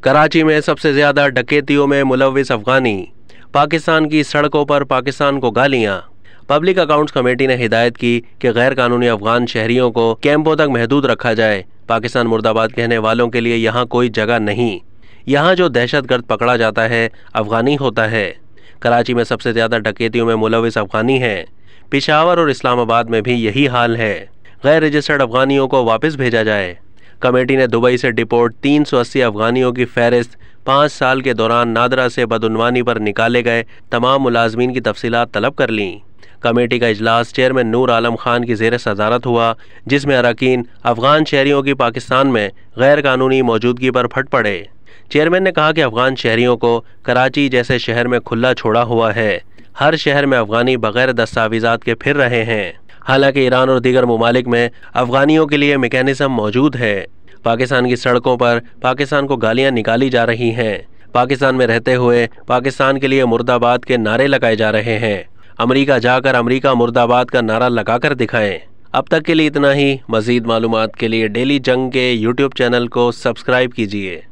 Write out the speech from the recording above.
कराची में सबसे ज्यादा डकैतियों में मुलव्विस अफगानी, पाकिस्तान की सड़कों पर पाकिस्तान को गालियां। पब्लिक अकाउंट्स कमेटी ने हिदायत की कि गैर कानूनी अफगान शहरियों को कैंपों तक महदूद रखा जाए। पाकिस्तान मुर्दाबाद कहने वालों के लिए यहाँ कोई जगह नहीं। यहाँ जो दहशतगर्द पकड़ा जाता है अफगानी होता है। कराची में सबसे ज़्यादा डकैतियों में मुलव्विस अफगानी हैं। पेशावर और इस्लामाबाद में भी यही हाल है। गैर रजिस्टर्ड अफगानियों को वापस भेजा जाए। कमेटी ने दुबई से डिपोर्ट 380 अफगानियों की फहरिस्त 5 साल के दौरान नादरा से बदउनवानी पर निकाले गए तमाम मुलाजमीन की तफसीलात तलब कर लीं। कमेटी का इजलास चेयरमैन नूर आलम खान की ज़ेर सदारत हुआ, जिसमें अरकान अफगान शहरियों की पाकिस्तान में गैर कानूनी मौजूदगी पर फट पड़े। चेयरमैन ने कहा कि अफगान शहरियों को कराची जैसे शहर में खुला छोड़ा हुआ है। हर शहर में अफगानी बगैर दस्तावेज़ात के फिर रहे हैं। हालांकि ईरान और दीगर ममालिक में अफगानियों के लिए मैकेनिज़्म मौजूद है। पाकिस्तान की सड़कों पर पाकिस्तान को गालियां निकाली जा रही हैं। पाकिस्तान में रहते हुए पाकिस्तान के लिए मुर्दाबाद के नारे लगाए जा रहे हैं। अमेरिका जाकर अमेरिका मुर्दाबाद का नारा लगाकर दिखाएं। अब तक के लिए इतना ही। मज़ीद मालूमात के लिए डेली जंग के यूट्यूब चैनल को सब्सक्राइब कीजिए।